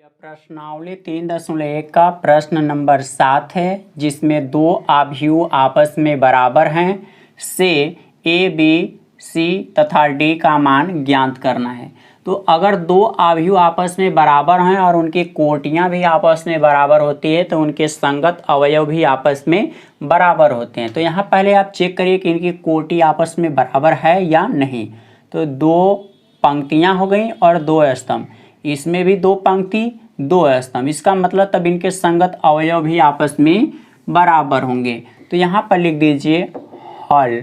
यह प्रश्नावली 3.1 का प्रश्न नंबर 7 है, जिसमें दो आव्यूह आपस में बराबर हैं से ए बी सी तथा डी का मान ज्ञात करना है। तो अगर दो आव्यूह आपस में बराबर हैं और उनकी कोटियां भी आपस में बराबर होती है तो उनके संगत अवयव भी आपस में बराबर होते हैं। तो यहाँ पहले आप चेक करिए कि इनकी कोटि आपस में बराबर है या नहीं। तो दो पंक्तियां हो गई और दो स्तंभ, इसमें भी दो पंक्ति दो स्तंभ, इसका मतलब तब इनके संगत अवयव भी आपस में बराबर होंगे। तो यहाँ पर लिख दीजिए हल।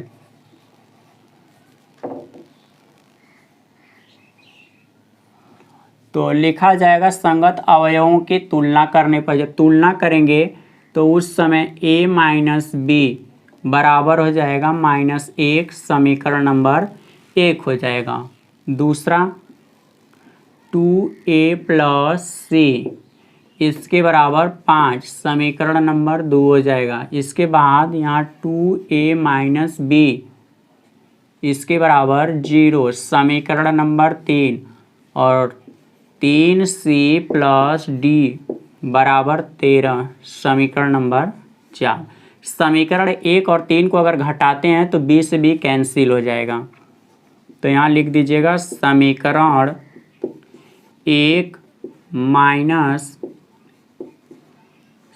तो लिखा जाएगा संगत अवयवों की तुलना करने पर, जब तुलना करेंगे तो उस समय a माइनस बी बराबर हो जाएगा -1, समीकरण नंबर 1 हो जाएगा। दूसरा 2a प्लस सी इसके बराबर 5, समीकरण नंबर 2 हो जाएगा। इसके बाद यहाँ 2a माइनस बी इसके बराबर 0, समीकरण नंबर 3, और 3c प्लस डी बराबर 13, समीकरण नंबर 4। समीकरण 1 और 3 को अगर घटाते हैं तो b से b कैंसिल हो जाएगा। तो यहाँ लिख दीजिएगा समीकरण 1 माइनस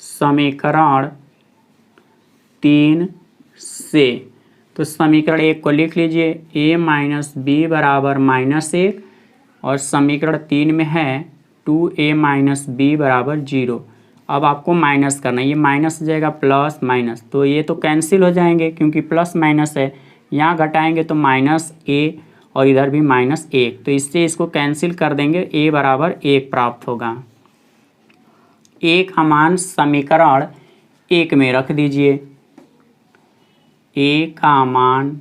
समीकरण 3 से। तो समीकरण 1 को लिख लीजिए a माइनस बी बराबर -1, और समीकरण 3 में है 2a माइनस बी बराबर 0। अब आपको माइनस करना है, ये माइनस हो जाएगा प्लस माइनस, तो ये तो कैंसिल हो जाएंगे क्योंकि प्लस माइनस है। यहाँ घटाएंगे तो -a और इधर भी -1, तो इससे इसको कैंसिल कर देंगे, a बराबर 1 प्राप्त होगा। a का मान समीकरण 1 में रख दीजिए। a का मान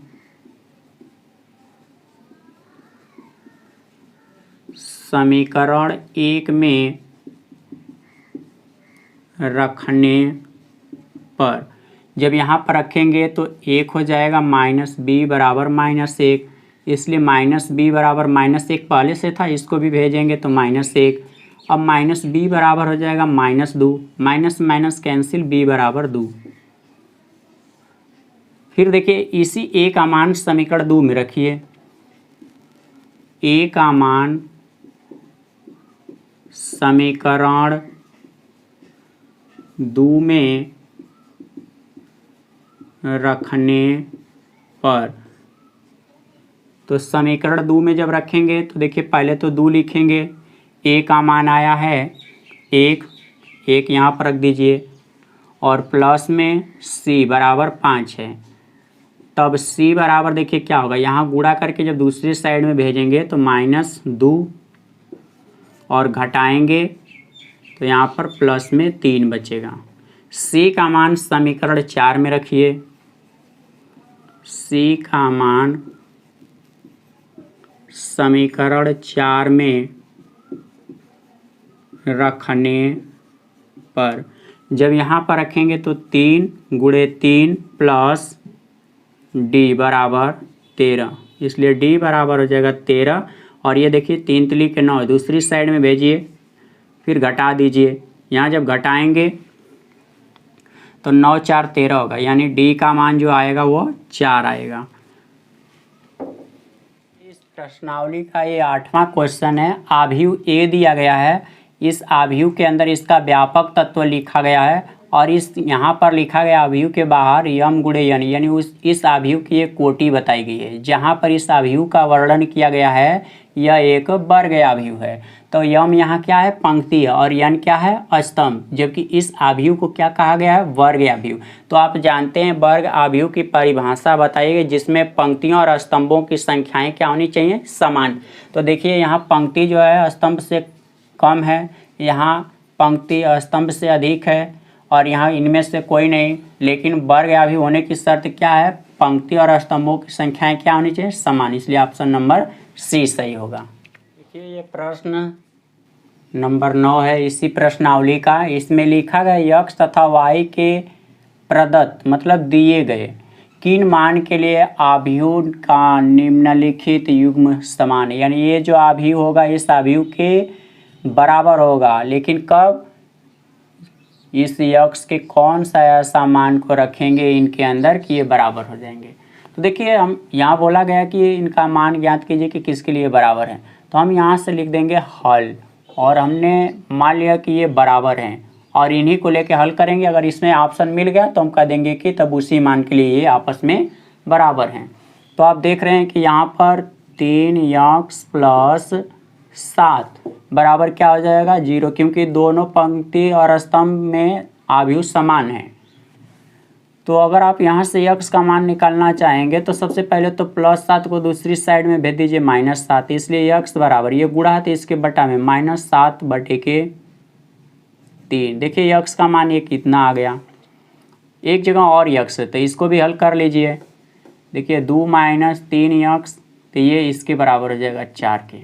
समीकरण 1 में रखने पर, जब यहाँ पर रखेंगे तो 1 हो जाएगा -b बराबर -1, इसलिए -b बराबर -1 पहले से था, इसको भी भेजेंगे तो -1। अब -b बराबर हो जाएगा -2, माइनस माइनस कैंसिल, b बराबर 2। फिर देखिए इसी a का मान समीकरण 2 में रखिए। a का मान समीकरण 2 में रखने पर, तो समीकरण 2 में जब रखेंगे तो देखिए पहले तो 2 लिखेंगे, a का मान आया है 1 यहाँ पर रख दीजिए, और प्लस में c बराबर 5 है। तब c बराबर देखिए क्या होगा, यहाँ गुणा करके जब दूसरी साइड में भेजेंगे तो -2, और घटाएंगे तो यहाँ पर प्लस में 3 बचेगा। c का मान समीकरण 4 में रखिए। c का मान समीकरण 4 में रखने पर, जब यहाँ पर रखेंगे तो 3 गुणे 3 प्लस d बराबर 13, इसलिए d बराबर हो जाएगा 13। और ये देखिए 3 3 के 9, दूसरी साइड में भेजिए, फिर घटा दीजिए। यहाँ जब घटाएंगे तो 9 4 13 होगा, यानी d का मान जो आएगा वो 4 आएगा। इस प्रश्नावली का ये 8वां क्वेश्चन है। आव्यूह A दिया गया है, इस आव्यूह के अंदर इसका व्यापक तत्व लिखा गया है, और इस यहाँ पर लिखा गया आव्यूह के बाहर यम गुणे यन, यानी इस आव्यूह की एक कोटि बताई गई है। जहाँ पर इस आव्यूह का वर्णन किया गया है यह एक वर्ग आव्यूह है। तो यम यहाँ क्या है, पंक्ति है, और यन क्या है, स्तंभ, जबकि इस आव्यूह को क्या कहा गया है, वर्ग आव्यूह। तो आप जानते हैं वर्ग आव्यूह की परिभाषा बताई गई, जिसमें पंक्तियों और स्तंभों की संख्याएं क्या होनी चाहिए, समान। तो देखिए यहाँ पंक्ति जो है स्तंभ से कम है, यहाँ पंक्ति स्तंभ से अधिक है, और यहाँ इनमें से कोई नहीं। लेकिन वर्ग आव्यूह होने की शर्त क्या है, पंक्ति और स्तंभों की संख्याएं क्या होनी चाहिए, समान, इसलिए ऑप्शन नंबर सी सही होगा। देखिए ये प्रश्न नंबर 9 है इसी प्रश्नावली का। इसमें लिखा गया x तथा y के प्रदत्त मतलब दिए गए किन मान के लिए आव्यूह का निम्नलिखित युग्म समान है, यानी ये जो आव्यूह होगा इस आव्यूह के बराबर होगा, लेकिन कब? इस यक्स के कौन सा ऐसा मान को रखेंगे इनके अंदर कि ये बराबर हो जाएंगे। तो देखिए हम यहाँ बोला गया कि इनका मान ज्ञात कीजिए कि किसके लिए बराबर है, तो हम यहाँ से लिख देंगे हल, और हमने मान लिया कि ये बराबर हैं और इन्हीं को लेके हल करेंगे। अगर इसमें ऑप्शन मिल गया तो हम कह देंगे कि तब उसी मान के लिए ये आपस में बराबर हैं। तो आप देख रहे हैं कि यहाँ पर 3x प्लस 7 बराबर क्या हो जाएगा? 0, क्योंकि दोनों पंक्ति और स्तंभ में आव्यूह समान है। तो अगर आप यहाँ से x का मान निकालना चाहेंगे तो सबसे पहले तो +7 को दूसरी साइड में भेज दीजिए -7, इसलिए x बराबर, ये गुणा है तो इसके बटा में -7/3। देखिए x का मान ये कितना आ गया, एक जगह और x है तो इसको भी हल कर लीजिए। देखिए 2 - 3x, तो ये इसके बराबर हो जाएगा 4 के,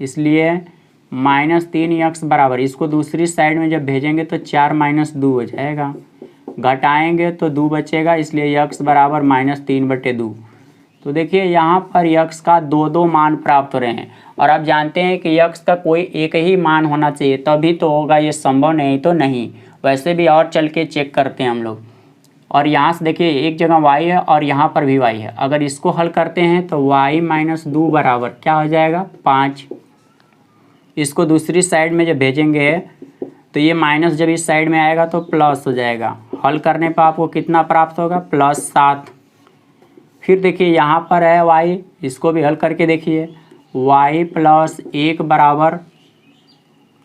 इसलिए -3x बराबर, इसको दूसरी साइड में जब भेजेंगे तो 4 - 2 हो जाएगा, घटाएंगे तो 2 बचेगा, इसलिए x बराबर -3/2। तो देखिए यहाँ पर x का दो मान प्राप्त हो रहे हैं, और आप जानते हैं कि x का कोई एक ही मान होना चाहिए तभी तो होगा, ये संभव नहीं तो नहीं। वैसे भी और चल के चेक करते हैं हम लोग। और यहाँ से देखिए एक जगह y है और यहाँ पर भी y है, अगर इसको हल करते हैं तो y - 2 बराबर क्या हो जाएगा? 5। इसको दूसरी साइड में जब भेजेंगे तो ये माइनस जब इस साइड में आएगा तो प्लस हो जाएगा। हल करने पर आपको कितना प्राप्त होगा? +7। फिर देखिए यहाँ पर है y, इसको भी हल करके देखिए, y + 1 बराबर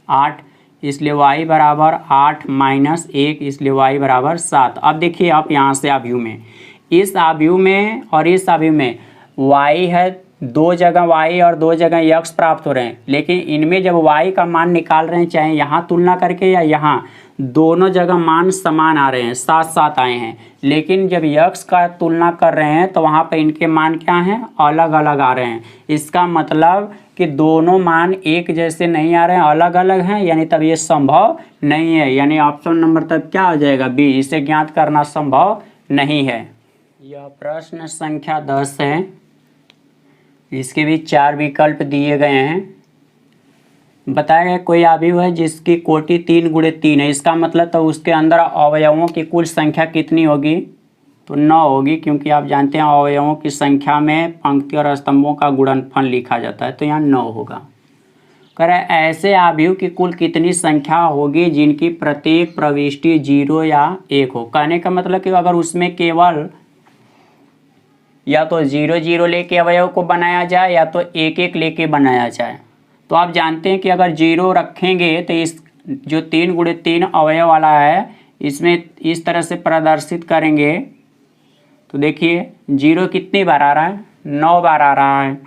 8, इसलिए y बराबर 8 - 1, इसलिए y बराबर 7। अब देखिए आप यहाँ से आव्यूह में, इस आव्यूह में और इस आव्यूह में y है, दो जगह y और दो जगह x प्राप्त हो रहे हैं, लेकिन इनमें जब y का मान निकाल रहे हैं, चाहे यहाँ तुलना करके या यहाँ, दोनों जगह मान समान आ रहे हैं, साथ साथ आए हैं। लेकिन जब x का तुलना कर रहे हैं तो वहाँ पर इनके मान क्या हैं? अलग अलग आ रहे हैं। इसका मतलब कि दोनों मान एक जैसे नहीं आ रहे हैं, अलग अलग हैं, यानी तब ये संभव नहीं है, यानी ऑप्शन नंबर तब क्या हो जाएगा? बी, इसे ज्ञात करना संभव नहीं है। यह प्रश्न संख्या 10 है, इसके भी 4 विकल्प दिए गए हैं। बताया गया कोई आव्यूह है जिसकी कोटि 3 × 3 है, इसका मतलब तो उसके अंदर अवयवों की कुल संख्या कितनी होगी? तो 9 होगी, क्योंकि आप जानते हैं अवयवों की संख्या में पंक्ति और स्तंभों का गुणनफल लिखा जाता है, तो यहाँ 9 होगा। कह रहे ऐसे आव्यूह की कुल कितनी संख्या होगी जिनकी प्रत्येक प्रविष्टि 0 या 1 हो? कहने का मतलब कि अगर उसमें केवल या तो 0 0 लेके अवयव को बनाया जाए या तो 1 1 लेके बनाया जाए। तो आप जानते हैं कि अगर 0 रखेंगे तो इस जो 3 × 3 अवयव वाला है, इसमें इस तरह से प्रदर्शित करेंगे तो देखिए 0 कितनी बार आ रहा है? 9 बार आ रहा है।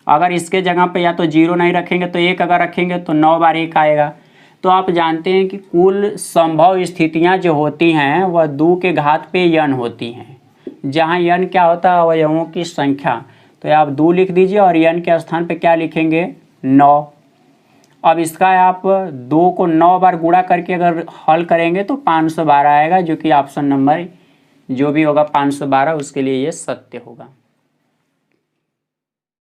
अगर इसके जगह पे या तो 0 नहीं रखेंगे तो 1 अगर रखेंगे तो 9 बार 1 आएगा। तो आप जानते हैं कि कुल संभव स्थितियां जो होती हैं वह 2 के घात पे n होती हैं, जहां n क्या होता है? अवयवों की संख्या। तो आप 2 लिख दीजिए और n के स्थान पे क्या लिखेंगे? 9। अब इसका आप 2 को 9 बार गुणा करके अगर हल करेंगे तो 512 आएगा, जो कि ऑप्शन नंबर जो भी होगा 512 उसके लिए ये सत्य होगा।